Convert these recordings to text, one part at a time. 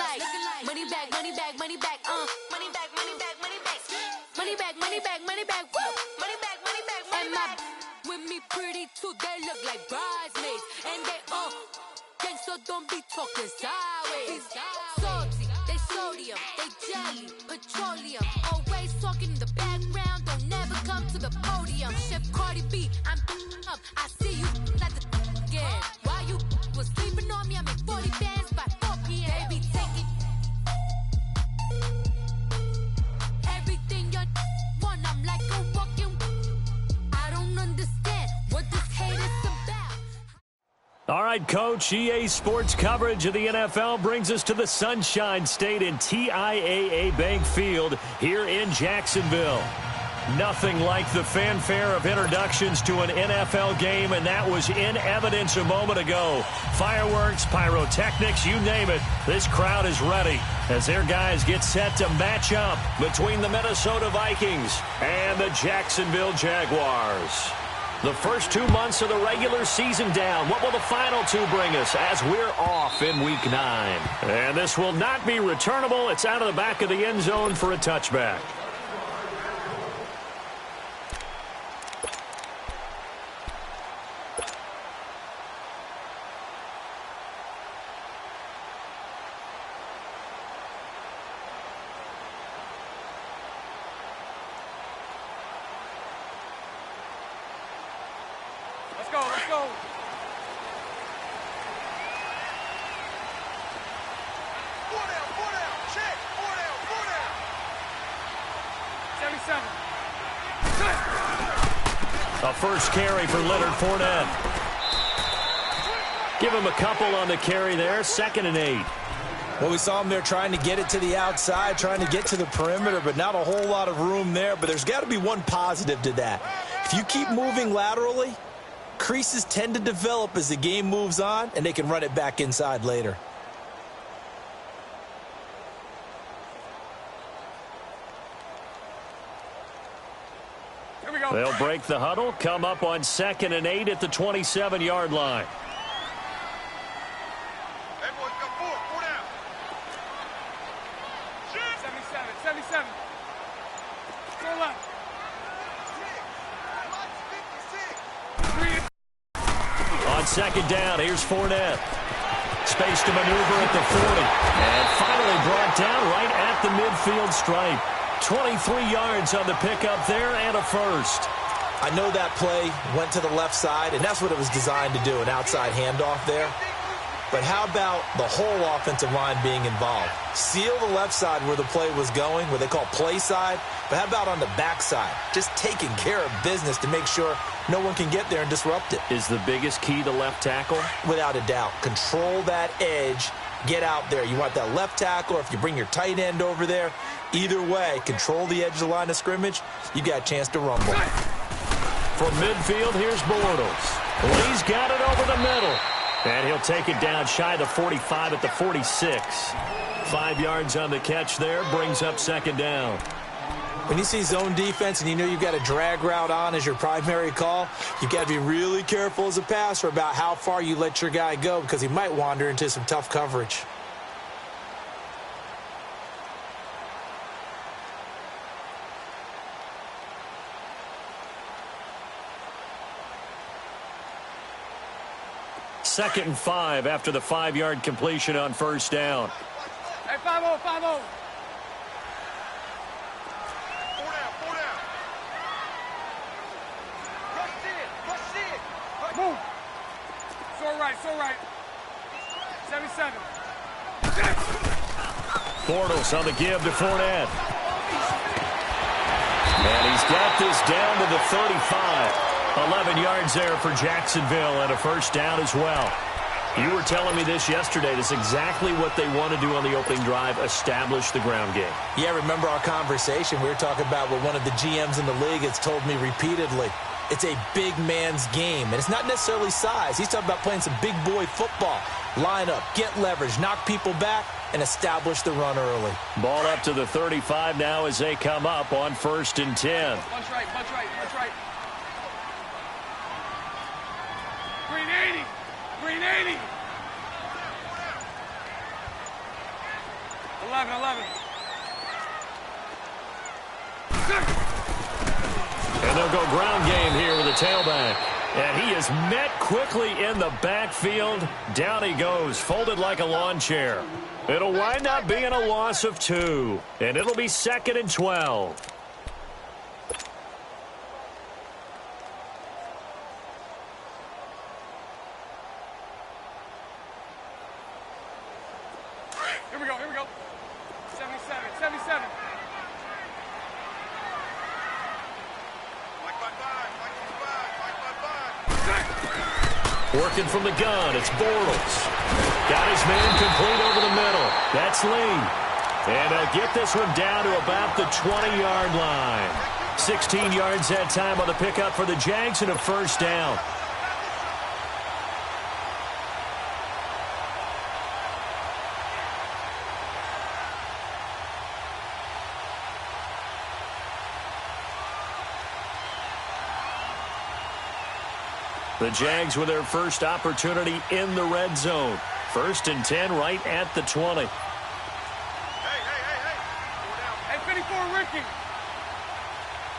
like money back, money back, money back, money back, money back, money back, money back, money back, money back, woo, money back, money back, money back. With me pretty too, they look like bridesmaids, and they so don't be talking sideways. Salty, they sodium, they jelly, petroleum. Always talking in the background, don't never come to the podium. Chef Cardi B, I'm up. I see you like the again. While you was sleeping on me, I make 40 bands by 4 p.m. Baby, take it. Everything you want, I'm like a walking. I don't understand what this hate is about. All right, Coach, EA Sports coverage of the NFL brings us to the Sunshine State in TIAA Bank Field here in Jacksonville. Nothing like the fanfare of introductions to an NFL game, and that was in evidence a moment ago. Fireworks, pyrotechnics, you name it. This crowd is ready as their guys get set to match up between the Minnesota Vikings and the Jacksonville Jaguars. The first 2 months of the regular season down. What will the final two bring us as we're off in Week 9? And this will not be returnable. It's out of the back of the end zone for a touchback. Let's go. Four down. Check. Four down. 77. A first carry for Leonard Fournette. Give him a couple on the carry there. 2nd and 8. Well, we saw him there trying to get it to the outside, trying to get to the perimeter, but not a whole lot of room there. But there's got to be one positive to that. If you keep moving laterally, creases tend to develop as the game moves on, and they can run it back inside later. Here we go. They'll break the huddle, come up on 2nd and 8 at the 27-yard line. Hey, boys, got four down. 77. Go left. On 2nd down, here's Fournette. Space to maneuver at the 40. And finally brought down right at the midfield stripe. 23 yards on the pickup there and a first. I know that play went to the left side, and that's what it was designed to do, an outside handoff there. But how about the whole offensive line being involved? Seal the left side where the play was going, what they call play side. But how about on the backside? Just taking care of business to make sure no one can get there and disrupt it. Is the biggest key to left tackle? Without a doubt. Control that edge. Get out there. You want that left tackle, or if you bring your tight end over there, either way, control the edge of the line of scrimmage. You got a chance to rumble. From midfield, here's Bortles. Well, he's got it over the middle. And he'll take it down shy of the 45 at the 46. 5 yards on the catch there, brings up 2nd down. When you see zone defense and you know you've got a drag route on as your primary call, you've got to be really careful as a passer about how far you let your guy go because he might wander into some tough coverage. Second and 5 after the 5-yard completion on first down. Hey, 5-0. Four down. Rush it. Move. So right. 77. Bortles on the give to Fournette. And he's got this down to the 35. 11 yards there for Jacksonville and a first down as well. You were telling me this yesterday. This is exactly what they want to do on the opening drive, establish the ground game. Yeah, remember our conversation? We were talking about what one of the GMs in the league has told me repeatedly. It's a big man's game, and it's not necessarily size. He's talking about playing some big boy football. Line up, get leverage, knock people back, and establish the run early. Ball up to the 35 now as they come up on 1st and 10. Punch right. Green 80. 11. And they'll go ground game here with a tailback. And he is met quickly in the backfield. Down he goes, folded like a lawn chair. It'll wind up being a loss of 2. And it'll be 2nd and 12. Here we go. 77. Working from the gun, it's Bortles. Got his man complete over the middle. That's Lee. And they'll get this one down to about the 20-yard line. 16 yards that time on the pickup for the Jags and a first down. The Jags with their first opportunity in the red zone. 1st and 10 right at the 20. Hey, 54, Ricky.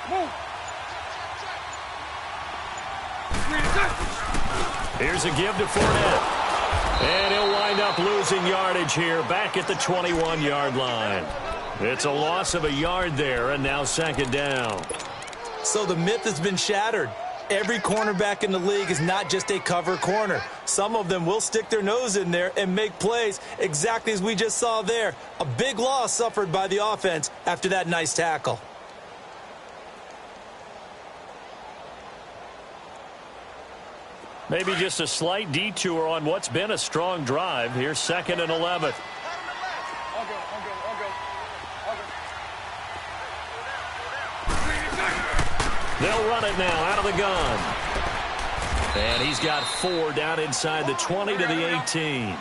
Move. Here's a give to Fournette. And he'll wind up losing yardage here back at the 21-yard line. It's a loss of a yard there, and now 2nd down. So the myth has been shattered. Every cornerback in the league is not just a cover corner. Some of them will stick their nose in there and make plays exactly as we just saw there. A big loss suffered by the offense after that nice tackle. Maybe just a slight detour on what's been a strong drive. Here's 2nd and 11. I'll go. They'll run it now out of the gun. And he's got 4 down inside the 20 to the 18.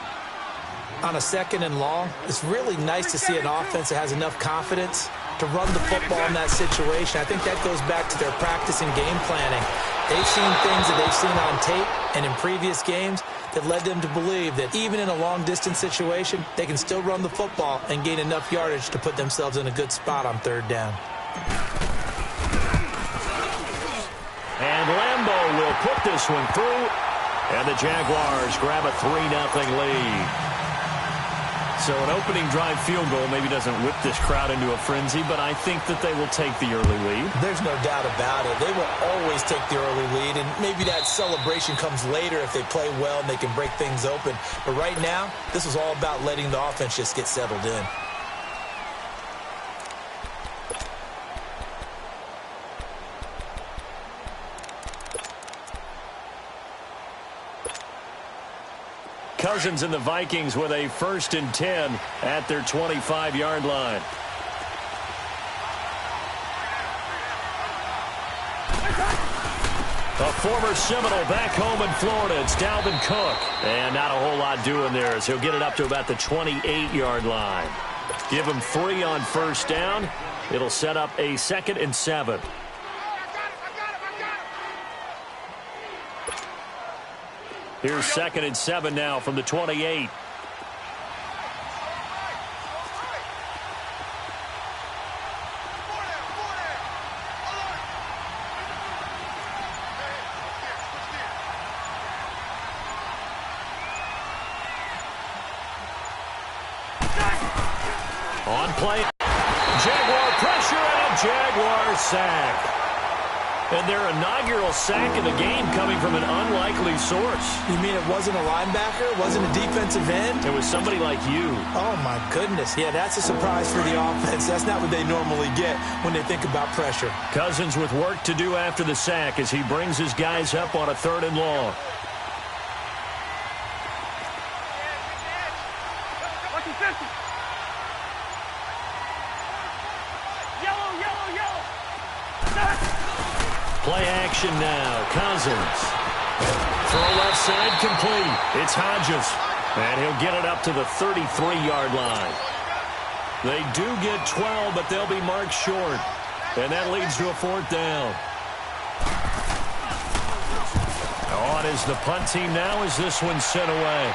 On a 2nd and long, it's really nice to see an offense that has enough confidence to run the football in that situation. I think that goes back to their practice and game planning. They've seen things that they've seen on tape and in previous games that led them to believe that even in a long-distance situation, they can still run the football and gain enough yardage to put themselves in a good spot on 3rd down. And Lambeau will put this one through, and the Jaguars grab a 3-0 lead. So an opening drive field goal maybe doesn't whip this crowd into a frenzy, but I think that they will take the early lead. There's no doubt about it. They will always take the early lead, and maybe that celebration comes later if they play well and they can break things open. But right now, this is all about letting the offense just get settled in. Cousins and the Vikings with a 1st and 10 at their 25-yard line. A former Seminole back home in Florida. It's Dalvin Cook. And not a whole lot doing there as he'll get it up to about the 28-yard line. Give him 3 on 1st down. It'll set up a 2nd and 7. Here's 2nd and 7 now from the 28. On play. Jaguar pressure and a Jaguar sack. And their inaugural sack of the game coming from an unlikely source. You mean it wasn't a linebacker? It wasn't a defensive end? It was somebody like you. Oh, my goodness. Yeah, that's a surprise for the offense. That's not what they normally get when they think about pressure. Cousins with work to do after the sack as he brings his guys up on a 3rd and long. Play action now. Cousins. Throw left side complete. It's Hodges. And he'll get it up to the 33-yard line. They do get 12, but they'll be marked short. And that leads to a 4th down. On is the punt team now as this one's sent away.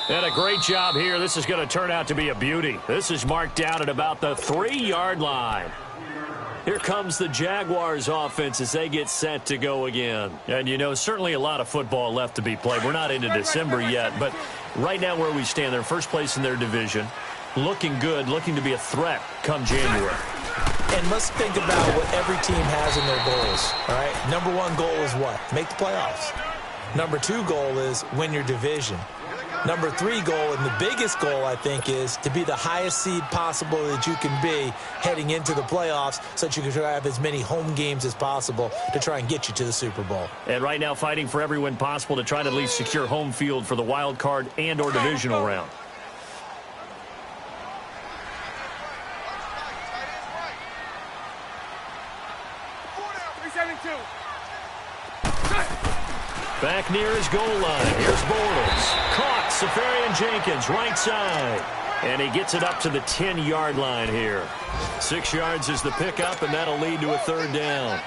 And a great job here. This is going to turn out to be a beauty. This is marked down at about the 3-yard line. Here comes the Jaguars offense as they get set to go again. And, you know, certainly a lot of football left to be played. We're not into December yet, but right now where we stand, they're first place in their division. Looking good, looking to be a threat come January. And let's think about what every team has in their goals, all right? Number 1 goal is what? Make the playoffs. Number 2 goal is win your division. Number 3 goal, and the biggest goal, I think, is to be the highest seed possible that you can be heading into the playoffs so that you can try to have as many home games as possible to try and get you to the Super Bowl. And right now fighting for every win possible to try to at least secure home field for the wild card and or divisional round. Back near his goal line. Here's Bortles. Caught. Safarian-Jenkins, right side. And he gets it up to the 10-yard line here. 6 yards is the pickup, and that'll lead to a 3rd down.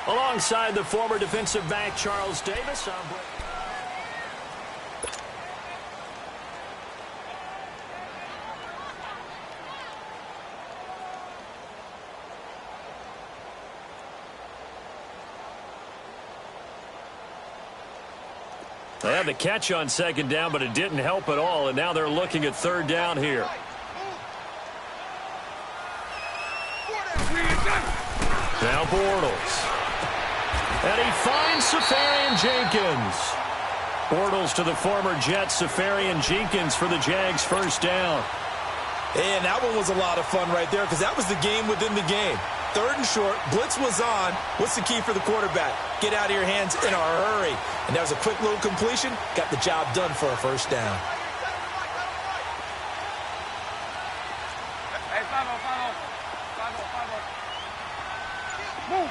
Alongside the former defensive back Charles Davis. They had the catch on 2nd down, but it didn't help at all, and now they're looking at 3rd down here. Now Bortles. And he finds Safarian-Jenkins. Bortles to the former Jet, Safarian-Jenkins for the Jags' 1st down. And that one was a lot of fun right there because that was the game within the game. 3rd and short, blitz was on. What's the key for the quarterback? Get out of your hands in a hurry. And that was a quick little completion. Got the job done for a 1st down. Hey, 5-0. Move.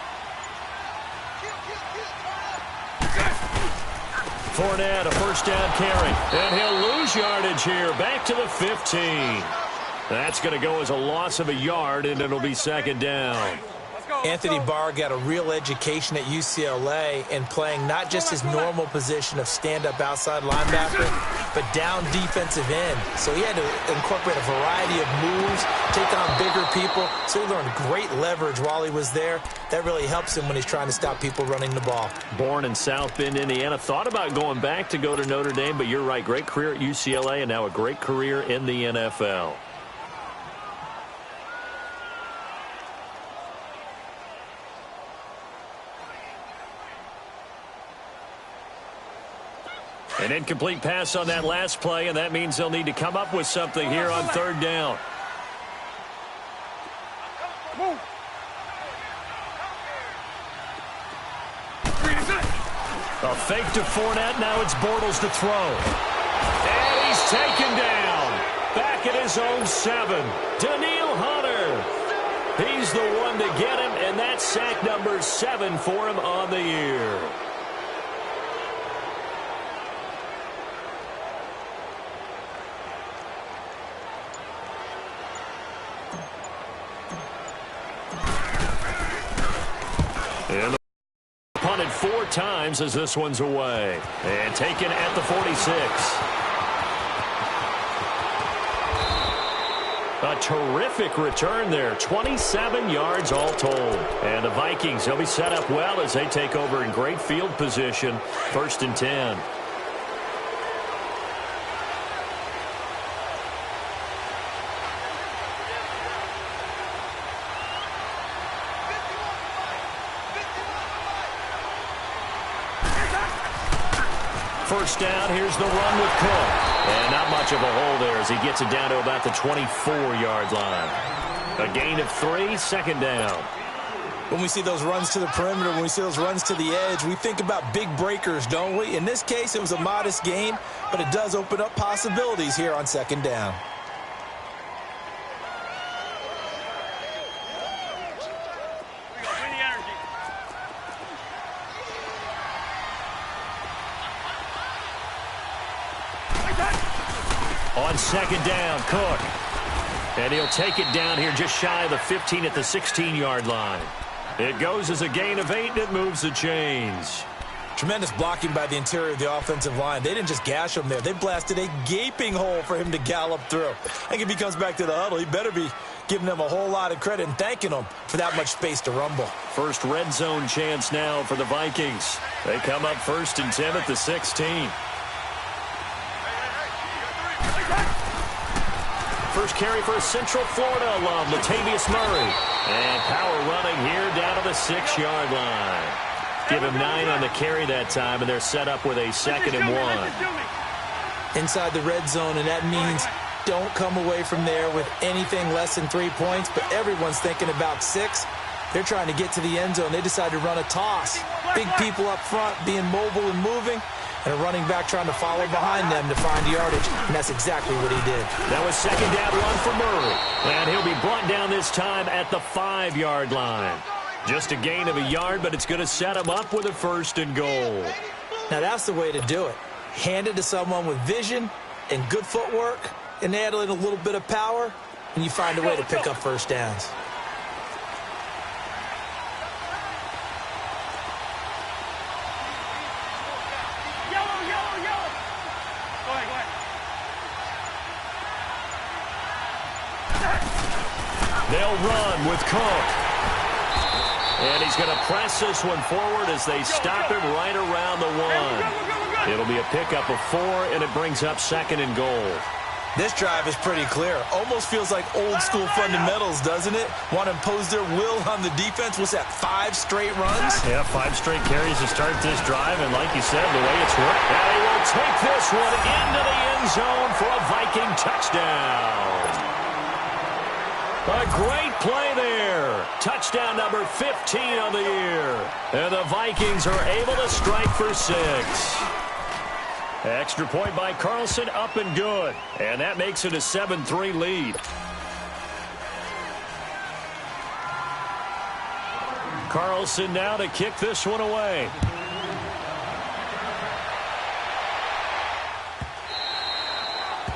Fournette, a 1st down carry. And he'll lose yardage here. Back to the 15. That's going to go as a loss of a yard, and it'll be 2nd down. Anthony Barr got a real education at UCLA in playing not just his normal position of stand-up outside linebacker, but down defensive end. So he had to incorporate a variety of moves, take on bigger people. So he learned great leverage while he was there. That really helps him when he's trying to stop people running the ball. Born in South Bend, Indiana. Thought about going back to go to Notre Dame, but you're right. Great career at UCLA and now a great career in the NFL. An incomplete pass on that last play, and that means they'll need to come up with something here on 3rd down. A fake to Fournette. Now it's Bortles to throw. And he's taken down. Back at his own 7. Daniil Hunter. He's the one to get him, and that's sack number 7 for him on the year. And punted 4 times as this one's away. And taken at the 46. A terrific return there. 27 yards all told. And the Vikings, they'll be set up well as they take over in great field position. 1st and 10. First down, here's the run with Cook. And not much of a hole there as he gets it down to about the 24-yard line. A gain of 3, 2nd down. When we see those runs to the perimeter, when we see those runs to the edge, we think about big breakers, don't we? In this case, it was a modest gain, but it does open up possibilities here on 2nd down. On second down, Cook. And he'll take it down here just shy of the 15 at the 16-yard line. It goes as a gain of 8, and it moves the chains. Tremendous blocking by the interior of the offensive line. They didn't just gash him there. They blasted a gaping hole for him to gallop through. I think if he comes back to the huddle, he better be giving them a whole lot of credit and thanking them for that much space to rumble. First red zone chance now for the Vikings. They come up 1st and 10 at the 16. First carry for a Central Florida alum, Latavius Murray. And power running here down to the 6-yard line. Give him 9 on the carry that time, and they're set up with a 2nd and 1. Inside the red zone, and that means don't come away from there with anything less than 3 points, but everyone's thinking about 6. They're trying to get to the end zone. They decide to run a toss. Big people up front being mobile and moving, and a running back trying to follow behind them to find yardage, and that's exactly what he did. That was 2nd down run for Murray, and he'll be brought down this time at the 5-yard line. Just a gain of a yard, but it's going to set him up with a 1st and goal. Now that's the way to do it. Hand it to someone with vision and good footwork, and add in a little bit of power, and you find a way to pick up first downs. They'll run with Cook. And he's going to press this one forward as they stop him right around the 1. It'll be a pickup of 4, and it brings up 2nd and goal. This drive is pretty clear. Almost feels like old-school fundamentals, doesn't it? Want to impose their will on the defense. What's that, 5 straight runs? Yeah, 5 straight carries to start this drive, and like you said, the way it's worked, they will take this one into the end zone for a Viking touchdown. A great play there. Touchdown number 15 of the year. And the Vikings are able to strike for 6. Extra point by Carlson, up and good. And that makes it a 7-3 lead. Carlson now to kick this one away.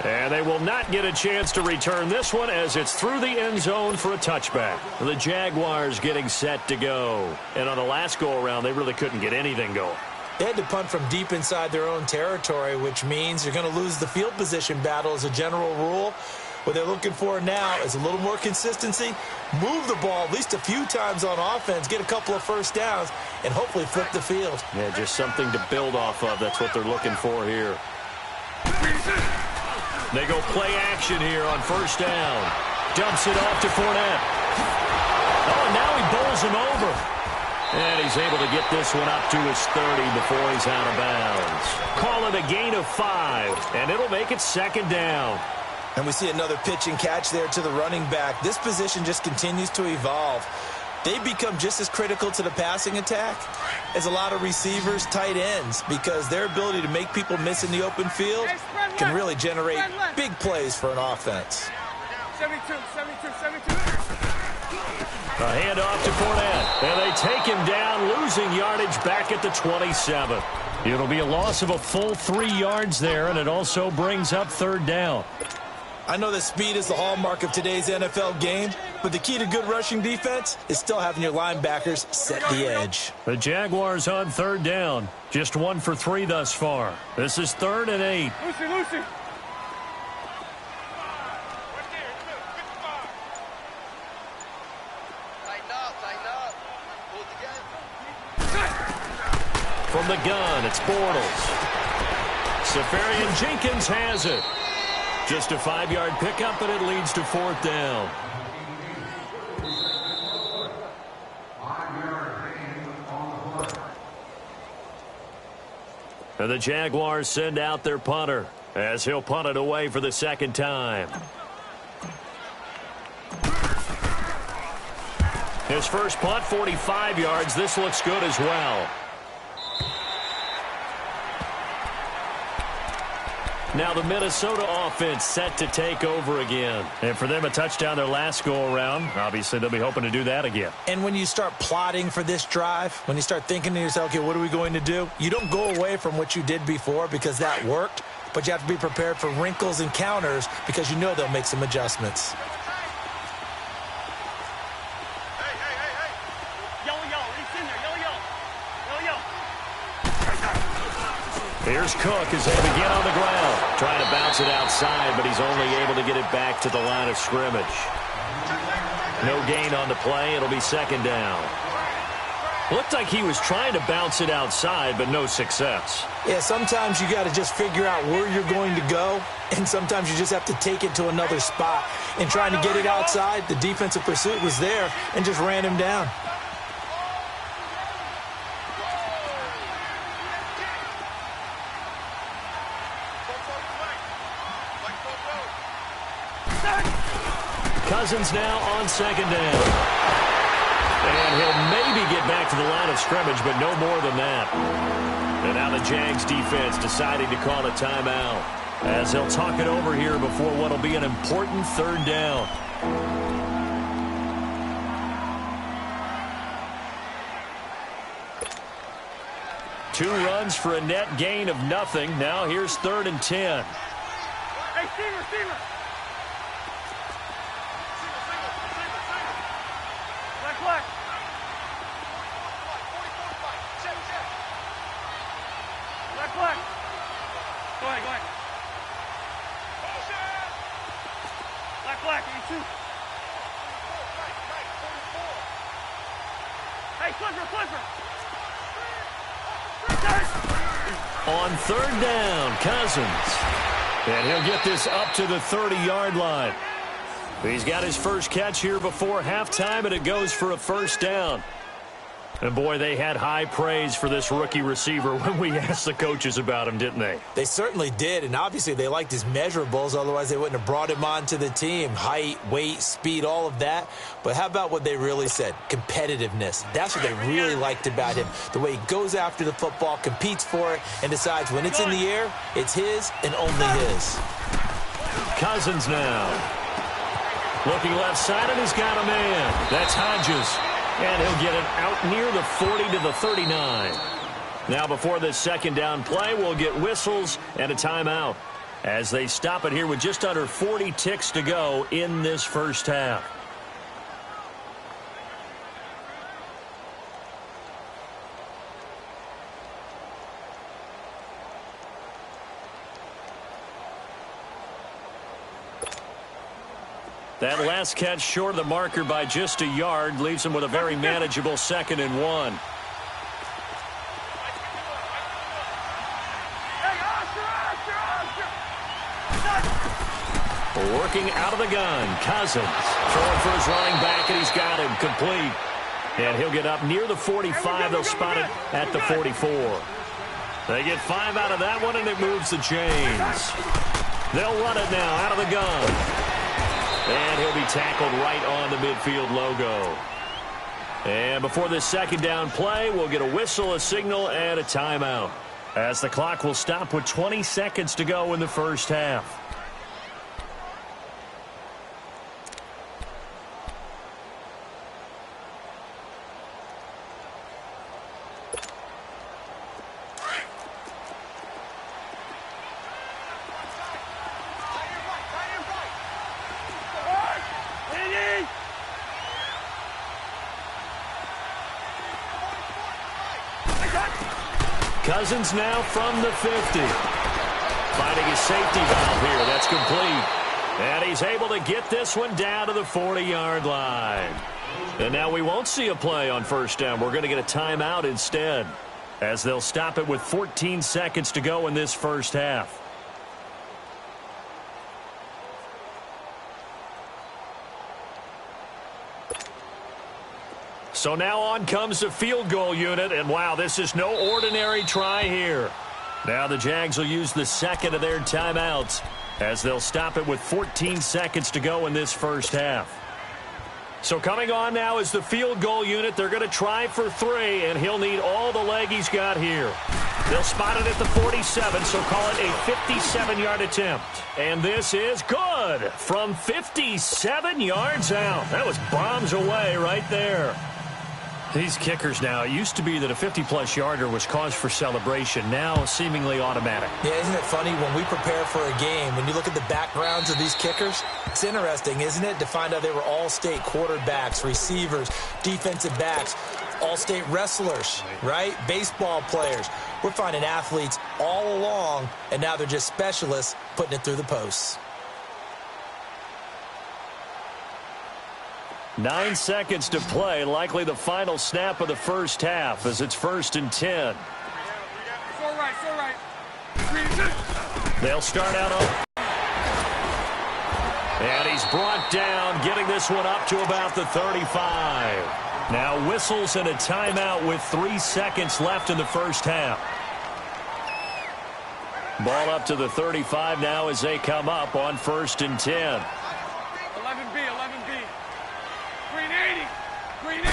And they will not get a chance to return this one as it's through the end zone for a touchback. The Jaguars getting set to go. And on the last go-around, they really couldn't get anything going. They had to punt from deep inside their own territory, which means you're going to lose the field position battle as a general rule. What they're looking for now is a little more consistency, move the ball at least a few times on offense, get a couple of first downs, and hopefully flip the field. Yeah, just something to build off of. That's what they're looking for here. They go play action here on 1st down. Dumps it off to Fournette. Oh, and now he bowls him over. And he's able to get this one up to his 30 before he's out of bounds. Call it a gain of 5, and it'll make it 2nd down. And we see another pitch and catch there to the running back. This position just continues to evolve. They become just as critical to the passing attack as a lot of receivers, tight ends, because their ability to make people miss in the open field can really generate big plays for an offense. 72. A handoff to Fournette, and they take him down, losing yardage back at the 27. It'll be a loss of a full 3 yards there, and it also brings up 3rd down. I know that speed is the hallmark of today's NFL game, but the key to good rushing defense is still having your linebackers set the edge. The Jaguars on 3rd down. Just 1 for 3 thus far. This is 3rd and 8. Lucy. From the gun, it's Bortles. Safarian Jenkins has it. Just a 5-yard pickup, and it leads to 4th down. And the Jaguars send out their punter as he'll punt it away for the 2nd time. His first punt, 45 yards. This looks good as well. Now the Minnesota offense set to take over again. And for them, a touchdown their last go-around. Obviously, they'll be hoping to do that again. And when you start plotting for this drive, when you start thinking to yourself, okay, what are we going to do? You don't go away from what you did before because that worked, but you have to be prepared for wrinkles and counters because you know they'll make some adjustments. Here's Cook as they begin on the ground. Trying to bounce it outside, but he's only able to get it back to the line of scrimmage. No gain on the play. It'll be second down. Looked like he was trying to bounce it outside, but no success. Yeah, sometimes you got to just figure out where you're going to go, and sometimes you just have to take it to another spot. And trying to get it outside, the defensive pursuit was there and just ran him down. Cousins now on second down. And he'll maybe get back to the line of scrimmage, but no more than that. And now the Jags defense deciding to call a timeout as they'll talk it over here before what will be an important third down. Two runs for a net gain of nothing. Now here's 3rd and 10. Hey, receiver. Black. Go ahead. Black, you shoot. Hey, Clipper. On 3rd down, Cousins. And he'll get this up to the 30-yard line. He's got his first catch here before halftime, and it goes for a first down. And, boy, they had high praise for this rookie receiver when we asked the coaches about him, didn't they? They certainly did, and obviously they liked his measurables. Otherwise, they wouldn't have brought him onto the team. Height, weight, speed, all of that. But how about what they really said? Competitiveness. That's what they really liked about him. The way he goes after the football, competes for it, and decides when it's in the air, it's his and only his. Cousins now. Looking left side, and he's got a man. That's Hodges. And he'll get it out near the 40 to the 39. Now before this second down play, we'll get whistles and a timeout as they stop it here with just under 40 ticks to go in this first half. That last catch short of the marker by just a yard leaves him with a very manageable 2nd and 1. Working out of the gun, Cousins throwing for his running back, and he's got him complete. And he'll get up near the 45. They'll spot it at the 44. They get 5 out of that one, and it moves the chains. They'll run it now out of the gun. And he'll be tackled right on the midfield logo. And before this second down play, we'll get a whistle, a signal, and a timeout, as the clock will stop with 20 seconds to go in the first half. Cousins now from the 50. Finding his safety valve here. That's complete. And he's able to get this one down to the 40-yard line. And now we won't see a play on first down. We're going to get a timeout instead, as they'll stop it with 14 seconds to go in this first half. So now on comes the field goal unit, and wow, this is no ordinary try here. Now the Jags will use the second of their timeouts, as they'll stop it with 14 seconds to go in this first half. So coming on now is the field goal unit. They're going to try for 3, and he'll need all the leg he's got here. They'll spot it at the 47, so call it a 57-yard attempt. And this is good from 57 yards out. That was bombs away right there. These kickers now, it used to be that a 50-plus yarder was cause for celebration. Now, seemingly automatic. Yeah, isn't it funny? When we prepare for a game, when you look at the backgrounds of these kickers, it's interesting, isn't it, to find out they were all-state quarterbacks, receivers, defensive backs, all-state wrestlers, right? Baseball players. We're finding athletes all along, and now they're just specialists putting it through the posts. 9 seconds to play, likely the final snap of the first half as it's 1st and 10. It's all right, it's all right. They'll start out on. And he's brought down, getting this one up to about the 35. Now whistles and a timeout with 3 seconds left in the first half. Ball up to the 35 now as they come up on 1st and 10. 11B, 11B. Green 80. Green 80.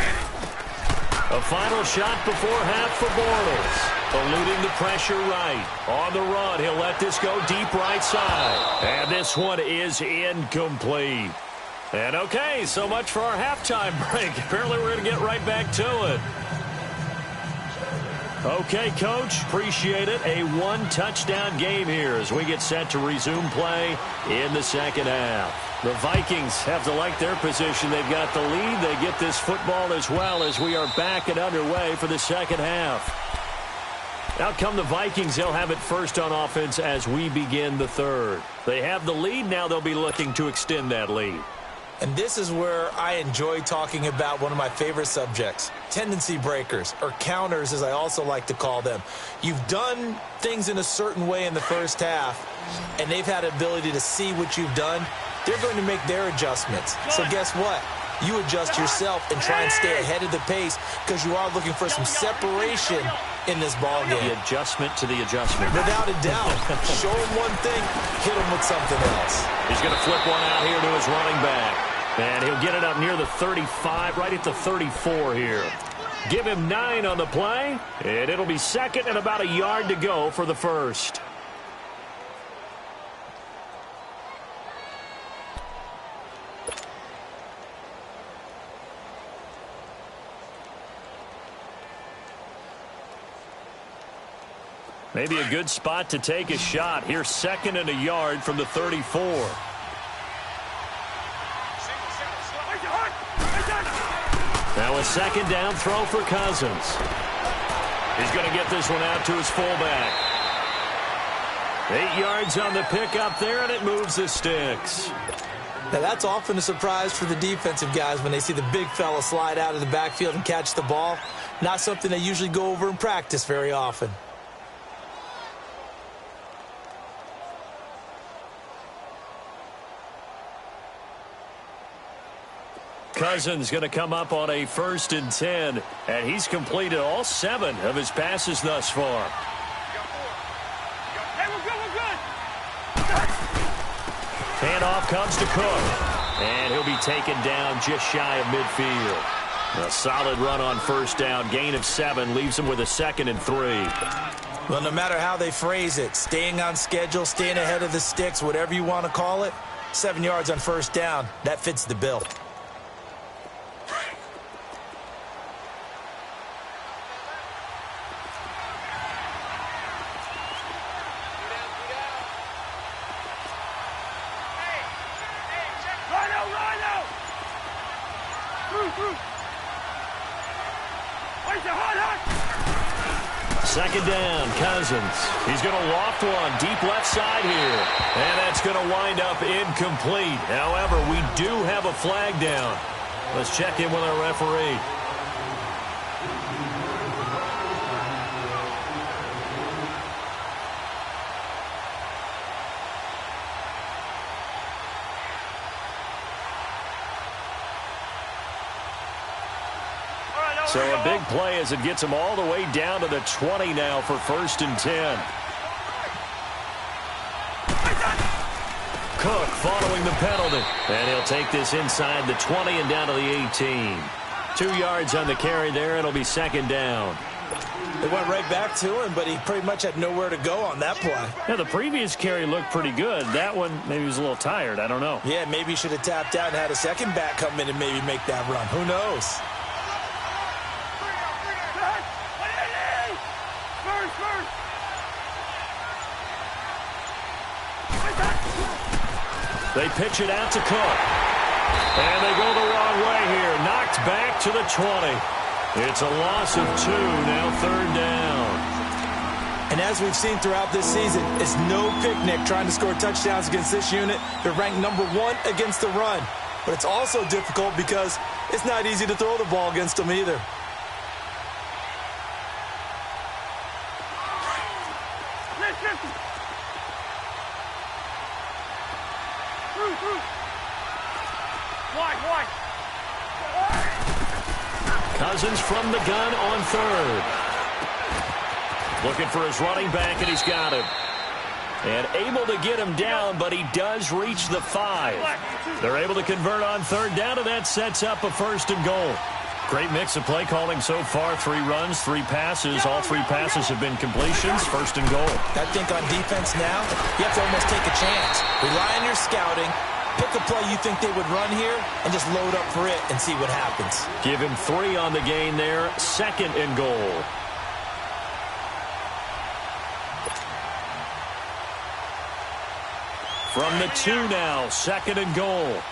A final shot before half for Bortles. Eluding the pressure right. On the run, he'll let this go deep right side. And this one is incomplete. And okay, so much for our halftime break. Apparently we're going to get right back to it. Okay, Coach, appreciate it. A one-touchdown game here as we get set to resume play in the second half. The Vikings have to like their position. They've got the lead. They get this football as well as we are back and underway for the second half. Out come the Vikings. They'll have it first on offense as we begin the third. They have the lead. Now they'll be looking to extend that lead. And this is where I enjoy talking about one of my favorite subjects, tendency breakers, or counters as I also like to call them. You've done things in a certain way in the first half, and they've had ability to see what you've done. They're going to make their adjustments. So guess what? You adjust yourself and try and stay ahead of the pace because you are looking for some separation in this ball game. The adjustment to the adjustment. Without a doubt. Show him one thing, hit him with something else. He's going to flip one out here to his running back. And he'll get it up near the 35, right at the 34 here. Give him 9 on the play, and it'll be second and about a yard to go for the first. Maybe a good spot to take a shot. Here's second and a yard from the 34. Now a second down throw for Cousins. He's going to get this one out to his fullback. 8 yards on the pickup there, and it moves the sticks. Now that's often a surprise for the defensive guys when they see the big fella slide out of the backfield and catch the ball. Not something they usually go over in practice very often. Cousins going to come up on a 1st and 10, and he's completed all 7 of his passes thus far. Hey, we're good, we're good. Handoff comes to Cook, and he'll be taken down just shy of midfield. A solid run on first down, gain of 7, leaves him with a 2nd and 3. Well, no matter how they phrase it, staying on schedule, staying ahead of the sticks, whatever you want to call it, 7 yards on first down, that fits the bill. Second down, Cousins. He's going to loft one deep left side here. And that's going to wind up incomplete. However, we do have a flag down. Let's check in with our referee. So a big play as it gets him all the way down to the 20 now for 1st and 10. Cook following the penalty. And he'll take this inside the 20 and down to the 18. 2 yards on the carry there. It'll be second down. It went right back to him, but he pretty much had nowhere to go on that play. Yeah, the previous carry looked pretty good. That one, maybe he was a little tired. I don't know. Yeah, maybe he should have tapped out and had a second back come in and maybe make that run. Who knows? They pitch it out to Cook. And they go the wrong way here. Knocked back to the 20. It's a loss of 2, now 3rd down. And as we've seen throughout this season, it's no picnic trying to score touchdowns against this unit. They're ranked #1 against the run. But it's also difficult because it's not easy to throw the ball against them either. Cousins from the gun on 3rd. Looking for his running back, and he's got him. And able to get him down, but he does reach the 5. They're able to convert on 3rd down, and that sets up a 1st and goal. Great mix of play calling so far. 3 runs, 3 passes. All 3 passes have been completions. 1st and goal. I think on defense now, you have to almost take a chance. Rely on your scouting. Pick a play you think they would run here and just load up for it and see what happens. Give him 3 on the gain there. 2nd and goal. From the 2 now, 2nd and goal.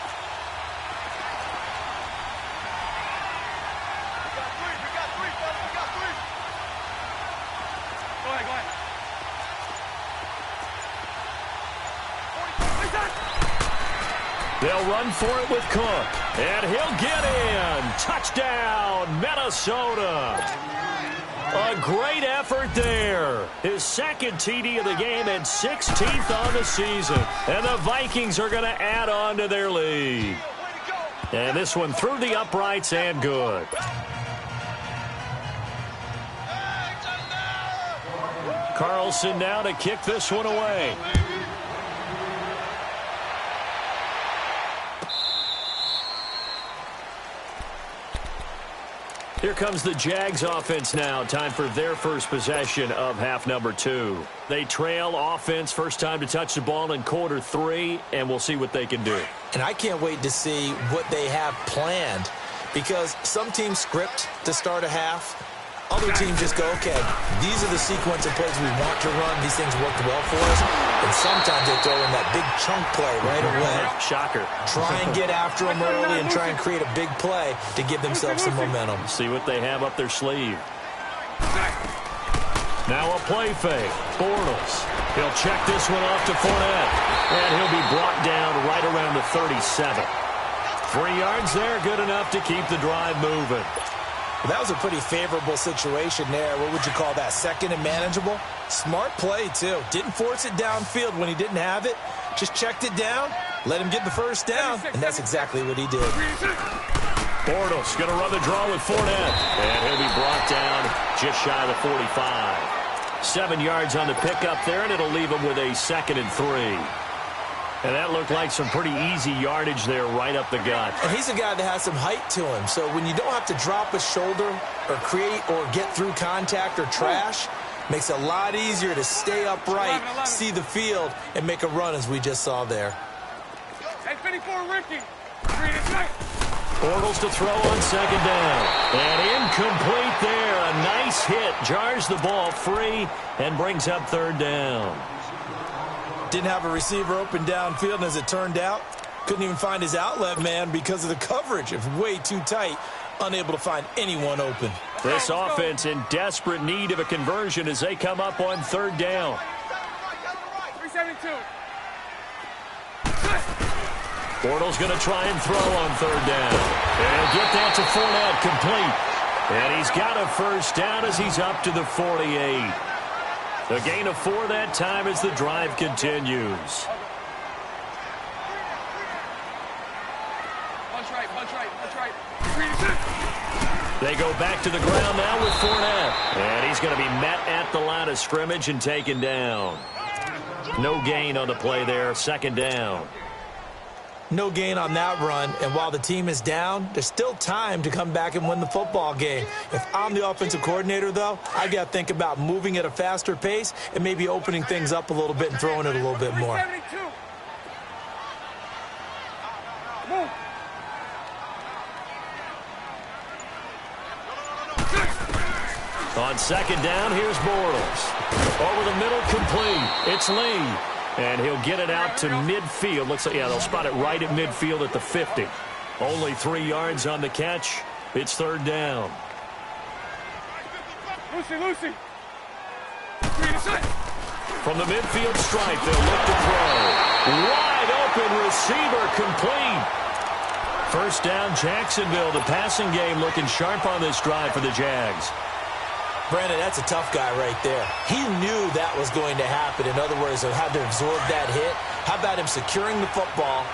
They'll run for it with Cook. And he'll get in. Touchdown, Minnesota. A great effort there. His 2nd TD of the game and 16th on the season. And the Vikings are going to add on to their lead. And this one through the uprights and good. Carlson now to kick this one away. Here comes the Jags offense now. Time for their first possession of half number 2. They trail offense, first time to touch the ball in quarter 3, and we'll see what they can do. And I can't wait to see what they have planned, because some teams script to start a half. Other teams just go, okay, these are the sequence of plays we want to run. These things worked well for us. And sometimes they throw in that big chunk play right away. Shocker. Try and get after them early and try and create a big play to give themselves some momentum. See what they have up their sleeve. Now a play fake. Bortles. He'll check this one off to Fournette. And he'll be brought down right around the 37. 3 yards there, good enough to keep the drive moving. Well, that was a pretty favorable situation there. What would you call that? 2nd and manageable? Smart play, too. Didn't force it downfield when he didn't have it. Just checked it down, let him get the 1st down, and that's exactly what he did. Bortles going to run the draw with Fournette. And he'll be brought down just shy of the 45. 7 yards on the pickup there, and it'll leave him with a 2nd and 3. And that looked like some pretty easy yardage there right up the gut. And he's a guy that has some height to him. So when you don't have to drop a shoulder or create or get through contact or trash, makes it a lot easier to stay upright, see the field, and make a run as we just saw there. Hey, 54, Ricky. Bortles to throw on 2nd down. And incomplete there. A nice hit. Jars the ball free and brings up 3rd down. Didn't have a receiver open downfield, and as it turned out, couldn't even find his outlet man because of the coverage. It's way too tight, unable to find anyone open. This offense in desperate need of a conversion as they come up on 3rd down. 372. Bortles going to try and throw on 3rd down. And he'll get that to Fournette, complete. And he's got a 1st down as he's up to the 48. A gain of 4 that time as the drive continues. Punch right. They go back to the ground now with Fournette. And he's going to be met at the line of scrimmage and taken down. No gain on the play there, 2nd down. No gain on that run, and while the team is down, there's still time to come back and win the football game. If I'm the offensive coordinator, though, I got to think about moving at a faster pace and maybe opening things up a little bit and throwing it a little bit more. 372. Move. On 2nd down, here's Bortles. Over the middle, complete. It's Lee. And he'll get it out to midfield. Looks like, yeah, they'll spot it right at midfield at the 50. Only 3 yards on the catch. It's third down. Lucy. From the midfield stripe, they'll look to throw. Wide open receiver complete. First down, Jacksonville. The passing game looking sharp on this drive for the Jags. Brandon, that's a tough guy right there. He knew that was going to happen. In other words, he had to absorb that hit. How about him securing the football,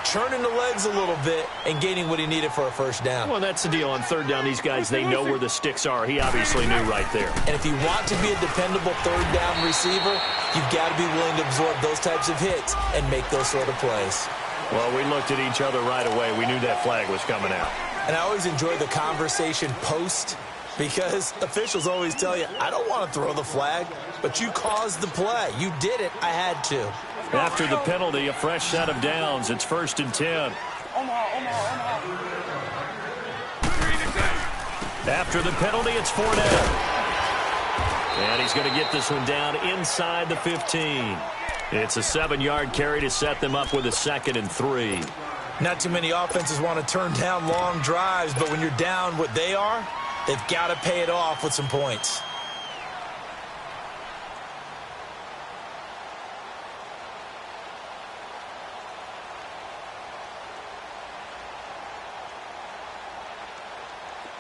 churning the legs a little bit, and gaining what he needed for a first down? Well, that's the deal. On third down, these guys, they know where the sticks are. He obviously knew right there. And if you want to be a dependable third down receiver, you've got to be willing to absorb those types of hits and make those sort of plays. Well, we looked at each other right away. We knew that flag was coming out. And I always enjoy the conversation post, because officials always tell you, I don't want to throw the flag, but you caused the play. You did it. I had to. After the penalty, a fresh set of downs. It's 1st and 10. Omaha. After the penalty, it's Fournette. And he's going to get this one down inside the 15. It's a 7-yard carry to set them up with a 2nd and 3. Not too many offenses want to turn down long drives, but when you're down what they are, they've got to pay it off with some points.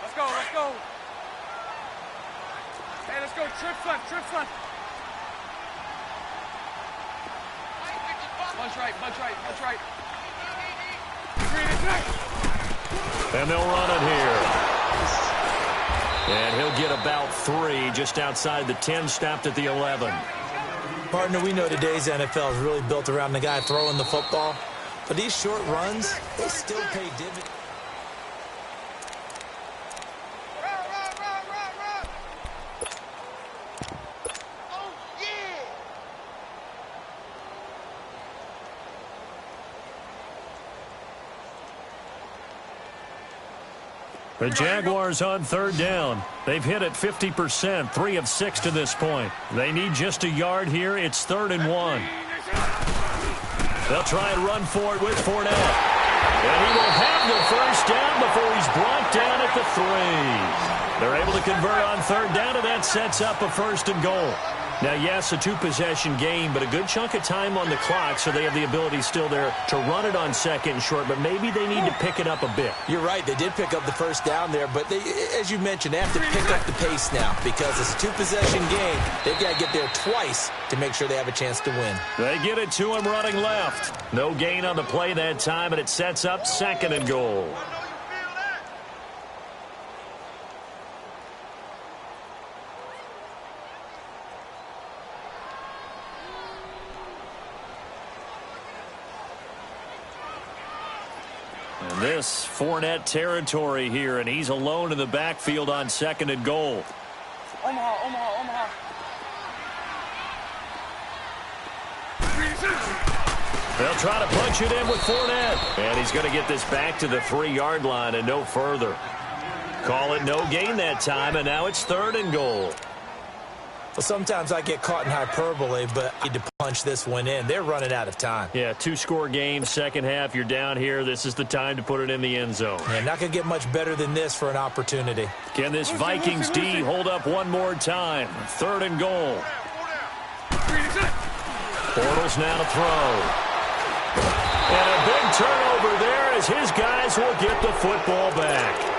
Let's go. Hey, let's go. Trips left. Bunch right. And they'll run it here. And he'll get about 3 just outside the 10, stopped at the 11. Partner, we know today's NFL is really built around the guy throwing the football. But these short runs, they still pay dividends. The Jaguars on third down. They've hit it 50%, 3 of 6 to this point. They need just a yard here. It's 3rd and 1. They'll try and run for it with Fournette. And he will have the first down before he's brought down at the 3. They're able to convert on third down, and that sets up a 1st and goal. Now, yes, a 2-possession game, but a good chunk of time on the clock, so they have the ability still there to run it on 2nd and short, but maybe they need to pick it up a bit. You're right. They did pick up the first down there, but they, as you mentioned, they have to pick up the pace now because it's a 2-possession game. They've got to get there twice to make sure they have a chance to win. They get it to him running left. No gain on the play that time, and it sets up 2nd and goal. And this Fournette territory here, and he's alone in the backfield on 2nd and goal. Omaha. They'll try to punch it in with Fournette. And he's going to get this back to the 3-yard line and no further. Call it no gain that time, and now it's 3rd and goal. Well, sometimes I get caught in hyperbole, but I need to punch this one in. They're running out of time. Yeah, 2-score game, second half. You're down here. This is the time to put it in the end zone. Yeah, not going to get much better than this for an opportunity. Can this Vikings D hold up one more time? 3rd and goal. Bortles now to throw. And a big turnover there as his guys will get the football back.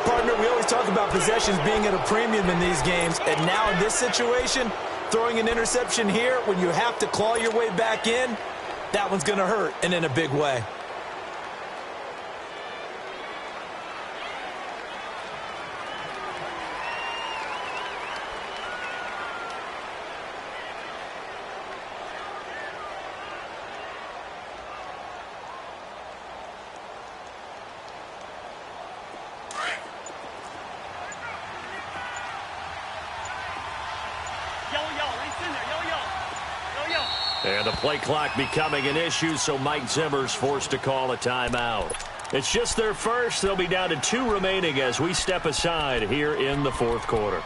Partner, we always talk about possessions being at a premium in these games, and now in this situation, throwing an interception here when you have to claw your way back in, that one's going to hurt, and in a big way. And the play clock becoming an issue, so Mike Zimmer's forced to call a timeout. It's just their first. They'll be down to 2 remaining as we step aside here in the 4th quarter.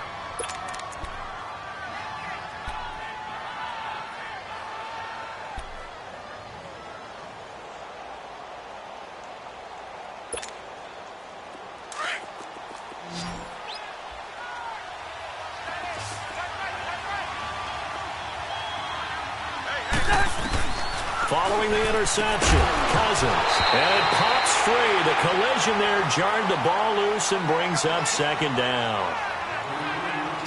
Following the interception, Cousins. And it pops free. The collision there jarred the ball loose and brings up second down.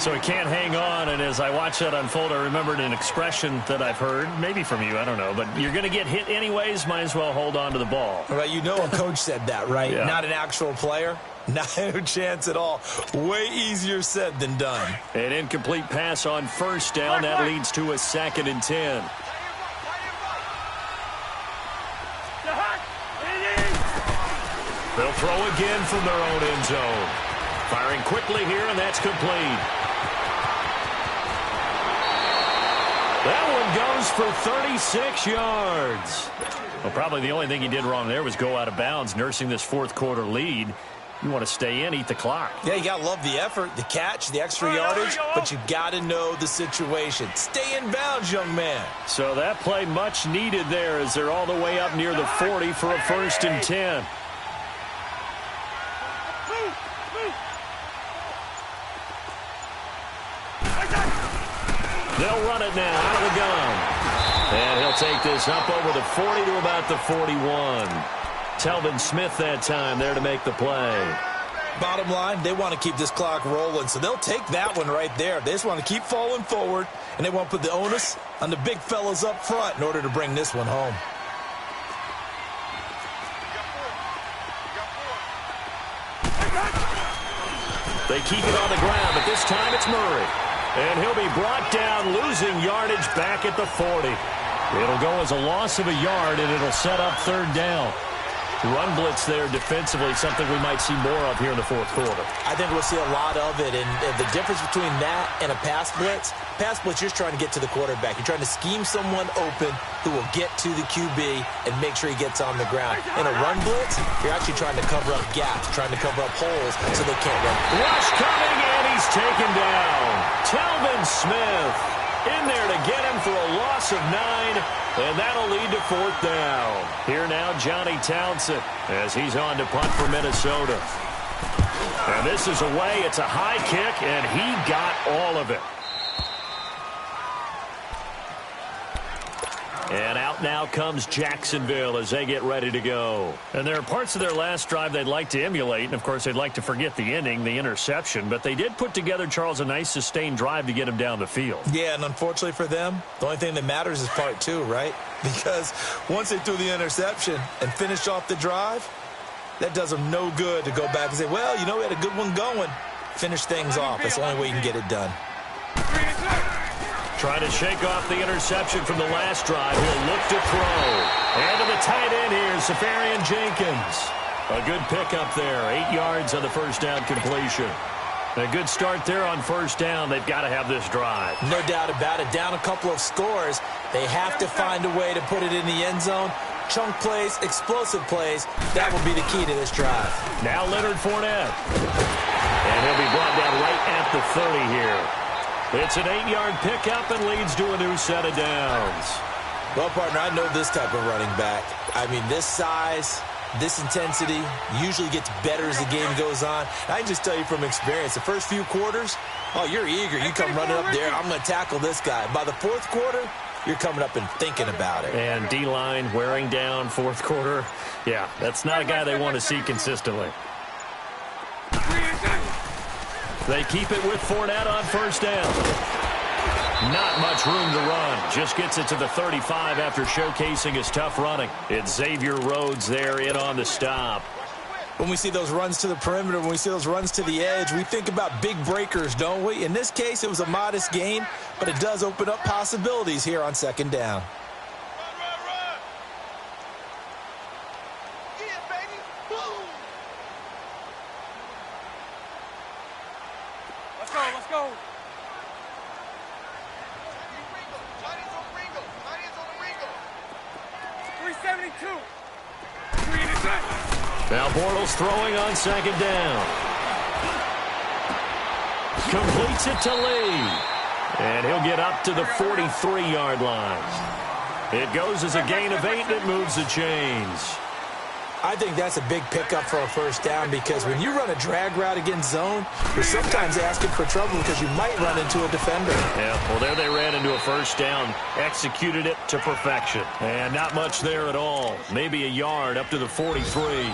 So he can't hang on, and as I watch that unfold, I remembered an expression that I've heard, maybe from you, I don't know, but you're going to get hit anyways, might as well hold on to the ball. Right, you know a coach said that, right? Yeah. Not an actual player. Not a chance at all. Way easier said than done. An incomplete pass on first down. That leads to a 2nd and 10. They'll throw again from their own end zone. Firing quickly here, and that's complete. That one goes for 36 yards. Well, probably the only thing he did wrong there was go out of bounds, nursing this fourth quarter lead. You want to stay in, eat the clock. Yeah, you got to love the effort, the catch, the extra yardage, but you got to know the situation. Stay in bounds, young man. So that play much needed there as they're all the way up near the 40 for a 1st and 10. They'll run it now out of the gun. And he'll take this up over the 40 to about the 41. Telvin Smith that time there to make the play. Bottom line, they want to keep this clock rolling, so they'll take that one right there. They just want to keep falling forward, and they want to put the onus on the big fellas up front in order to bring this one home. They keep it on the ground, but this time it's Murray. And he'll be brought down, losing yardage back at the 40. It'll go as a loss of a yard, and it'll set up 3rd down. Run blitz there defensively, something we might see more of here in the fourth quarter. I think we'll see a lot of it, and the difference between that and a pass blitz, you're just trying to get to the quarterback. You're trying to scheme someone open who will get to the QB and make sure he gets on the ground. In a run blitz, you're actually trying to cover up gaps, trying to cover up holes so they can't run. Rush coming, and he's taken down. Telvin Smith in there to get him for a loss of 9. And that'll lead to 4th down. Here now, Johnny Townsend, as he's on to punt for Minnesota. And this is away. It's a high kick, and he got all of it. And out now comes Jacksonville as they get ready to go. And there are parts of their last drive they'd like to emulate. And, of course, they'd like to forget the ending, the interception. But they did put together, Charles, a nice sustained drive to get him down the field. Yeah, and unfortunately for them, the only thing that matters is part 2, right? Because once they threw the interception and finished off the drive, that does them no good to go back and say, well, you know, we had a good one going. Finish things off. That's the only way you can get it done. Trying to shake off the interception from the last drive. He'll look to throw. And to the tight end here, Safarian Jenkins. A good pickup there. 8 yards on the first down completion. A good start there on first down. They've got to have this drive. No doubt about it. Down a couple of scores. They have to find a way to put it in the end zone. Chunk plays, explosive plays. That will be the key to this drive. Now Leonard Fournette. And he'll be brought down right at the 30 here. It's an 8-yard pickup and leads to a new set of downs. Well, partner, I know this type of running back. I mean, this size, this intensity usually gets better as the game goes on. I can just tell you from experience, the first few quarters, oh, you're eager. You come running up there, I'm going to tackle this guy. By the fourth quarter, you're coming up and thinking about it. And D-line wearing down fourth quarter. Yeah, that's not a guy they want to see consistently. They keep it with Fournette on first down. Not much room to run. Just gets it to the 35 after showcasing his tough running. It's Xavier Rhodes there in on the stop. When we see those runs to the perimeter, when we see those runs to the edge, we think about big breakers, don't we? In this case, it was a modest gain, but it does open up possibilities here on second down. Let's go. 372. Now Bortles throwing on second down. Completes it to Lee. And he'll get up to the 43-yard line. It goes as a gain of 8, and it moves the chains. I think that's a big pickup for a first down because when you run a drag route against zone, you're sometimes asking for trouble because you might run into a defender. Yeah, well, there they ran into a first down, executed it to perfection. And not much there at all. Maybe a yard up to the 43.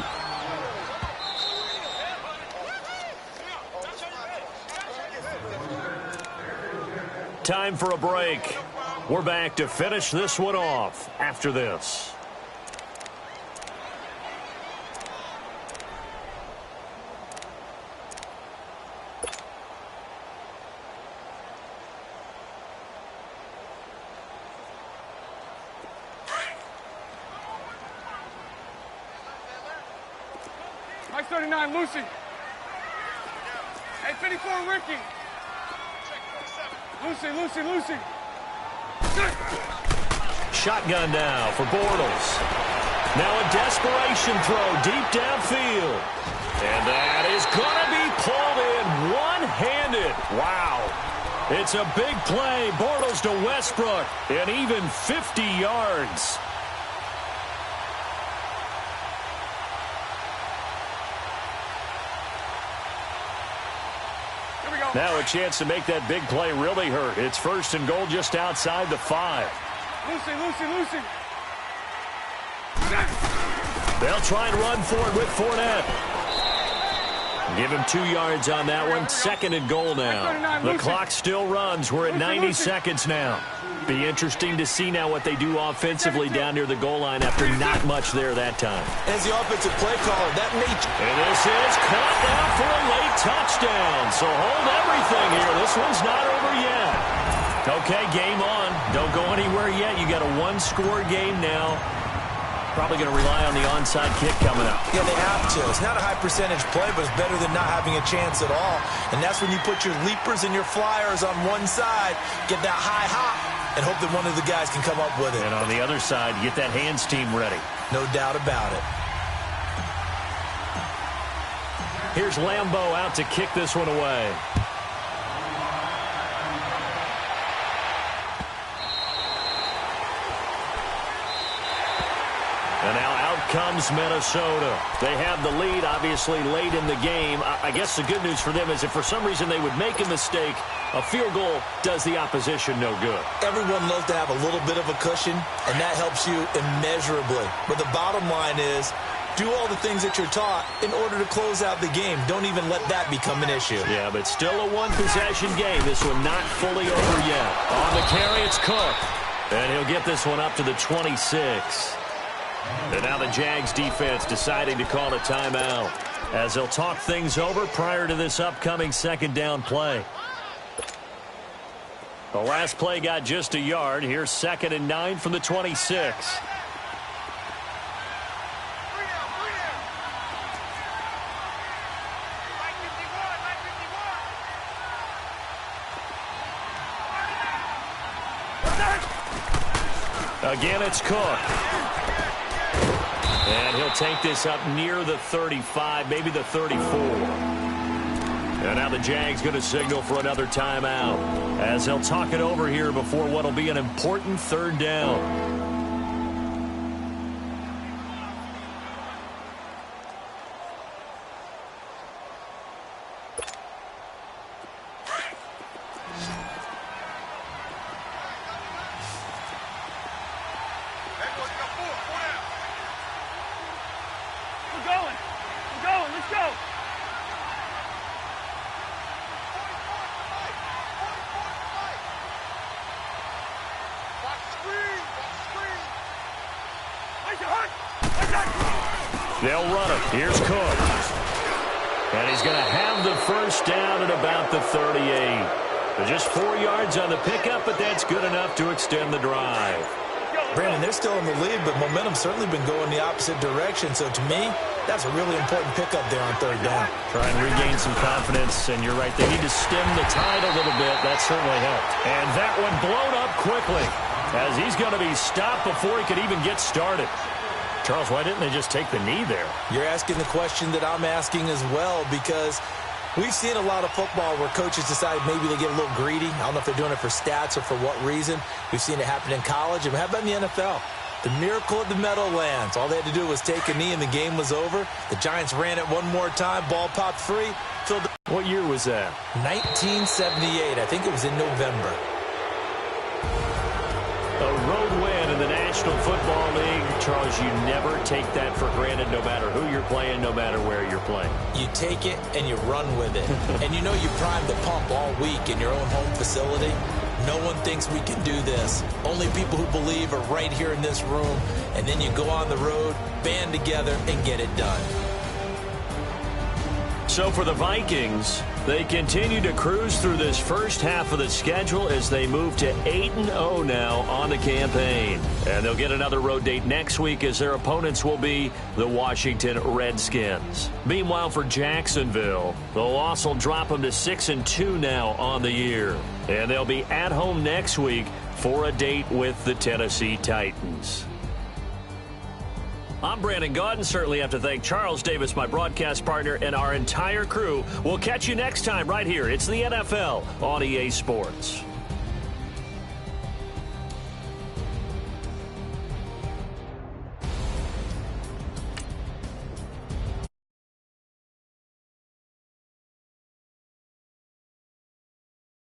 Time for a break. We're back to finish this one off after this. Mike 39, Lucy. Hey, 54, Ricky. Lucy. Shotgun now for Bortles. Now a desperation throw deep downfield. And that is going to be pulled in one-handed. Wow. It's a big play. Bortles to Westbrook. And even 50 yards. Now a chance to make that big play really hurt. It's first and goal just outside the 5. Lucy. They'll try and run for it with Fournette. Give him 2 yards on that one. Second and goal now. The clock still runs. We're at 90 seconds now. Be interesting to see now what they do offensively down near the goal line after not much there that time. As the offensive play caller, that may... And this is caught now for a late touchdown. So hold everything here. This one's not over yet. Okay, game on. Don't go anywhere yet. You got a one-score game now. Probably going to rely on the onside kick coming up. Yeah, they have to. It's not a high-percentage play, but it's better than not having a chance at all. And that's when you put your leapers and your flyers on one side, get that high hop, and hope that one of the guys can come up with it. And on the other side, get that hands team ready. No doubt about it. Here's Lambeau out to kick this one away. And now out comes Minnesota. They have the lead, obviously, late in the game. I guess the good news for them is if for some reason they would make a mistake, a field goal does the opposition no good. Everyone loves to have a little bit of a cushion, and that helps you immeasurably. But the bottom line is, do all the things that you're taught in order to close out the game. Don't even let that become an issue. Yeah, but still a one-possession game. This one not fully over yet. On the carry, it's Cook. And he'll get this one up to the 26. And now the Jags defense deciding to call a timeout as they'll talk things over prior to this upcoming second down play. The last play got just a yard. Here's 2nd and 9 from the 26. Again, it's Cook. And he'll take this up near the 35, maybe the 34. And now the Jags going to signal for another timeout as they'll talk it over here before what will be an important third down. They'll run it. Here's Cook. And he's going to have the first down at about the 38. But just 4 yards on the pickup, but that's good enough to extend the drive. Brandon, they're still in the lead, but momentum's certainly been going the opposite direction. So to me, that's a really important pickup there on third down. Try and regain some confidence, and you're right. They need to stem the tide a little bit. That certainly helped. And that one blown up quickly as he's going to be stopped before he could even get started. Charles, why didn't they just take the knee there? You're asking the question that I'm asking as well, because we've seen a lot of football where coaches decide maybe they get a little greedy. I don't know if they're doing it for stats or for what reason. We've seen it happen in college. And how about in the NFL? The miracle of the Meadowlands. All they had to do was take a knee and the game was over. The Giants ran it one more time. Ball popped free. What year was that? 1978. I think it was in November. A road win in the National Football League. Charles, you never take that for granted no matter who you're playing, no matter where you're playing. You take it and you run with it. And you know you primed the pump all week in your own home facility. No one thinks we can do this. Only people who believe are right here in this room. And then you go on the road, band together, and get it done. So for the Vikings, they continue to cruise through this first half of the schedule as they move to 8-0 now on the campaign. And they'll get another road date next week as their opponents will be the Washington Redskins. Meanwhile, for Jacksonville, the loss will drop them to 6-2 now on the year. And they'll be at home next week for a date with the Tennessee Titans. I'm Brandon Gaudin. Certainly have to thank Charles Davis, my broadcast partner, and our entire crew. We'll catch you next time right here. It's the NFL on EA Sports.